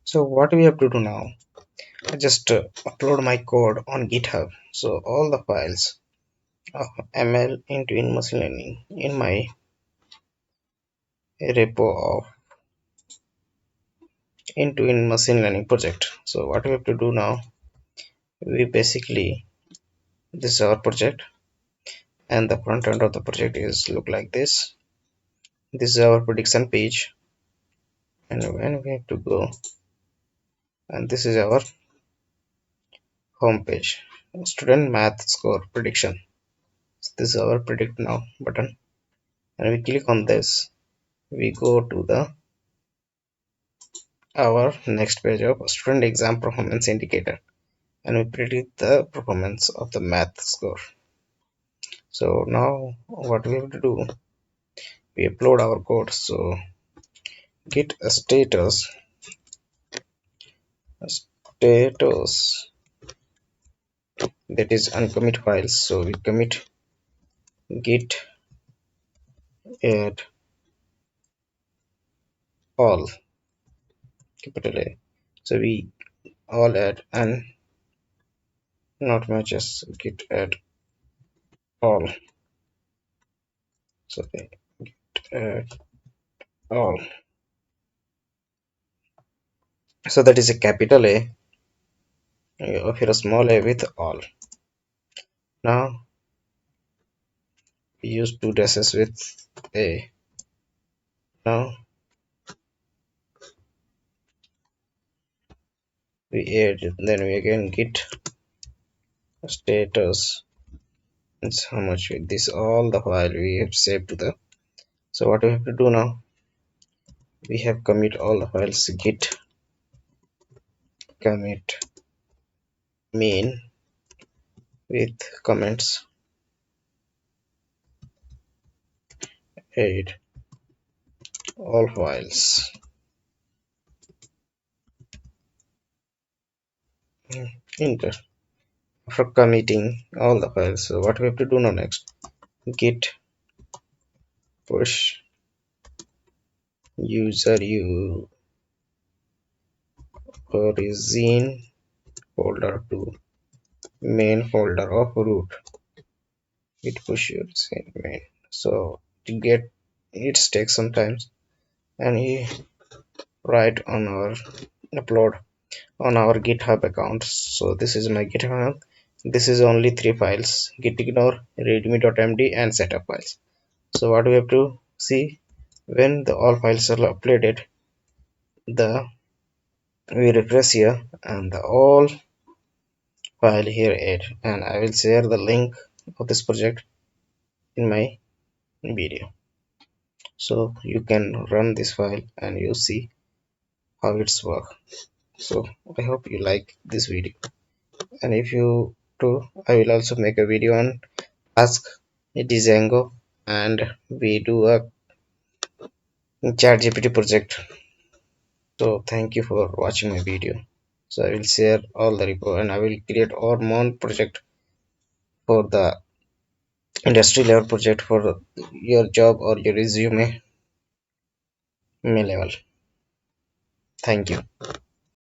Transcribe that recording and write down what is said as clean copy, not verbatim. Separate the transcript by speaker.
Speaker 1: So what we have to do now, I just upload my code on GitHub. So all the files of ML into in machine learning in my repo of into in machine learning project. So what we have to do now, we basically, this is our project, and the front end of the project is look like this. This is our prediction page, and when we have to go, and this is our home page, student math score prediction. So this is our predict now button, and we click on this, we go to the our next page of student exam performance indicator, and we predict the performance of the math score. So now what we have to do, we upload our code. So git status, that is uncommit files. So we commit git add all, capital A. So we all add and not matches, git add all. So git add all. So that is a capital A of a small a with all. Now we use two dashes with a. Now we add, then we again git status. It's how much with this all the file we have saved to the. So what we have to do now, we have commit all the files, git commit main with comments add all files. Enter. After committing all the files, so what we have to do now next, git push user origin folder to main folder of root. Git push user main. So to get it takes some time, and we write on our upload on our GitHub account. So this is my GitHub account. This is only three files: gitignore, readme.md, and setup files. So what we have to see, when the all files are uploaded, the we refresh here and the all file here add, and I will share the link of this project in my video, so you can run this file and you see how it's work. So I hope you like this video, and if you do, I will also make a video on ask Django, and we do a chat GPT project. So thank you for watching my video. So I will share all the repo, and I will create our own project for the industry level project for your job or your resume level. Thank you.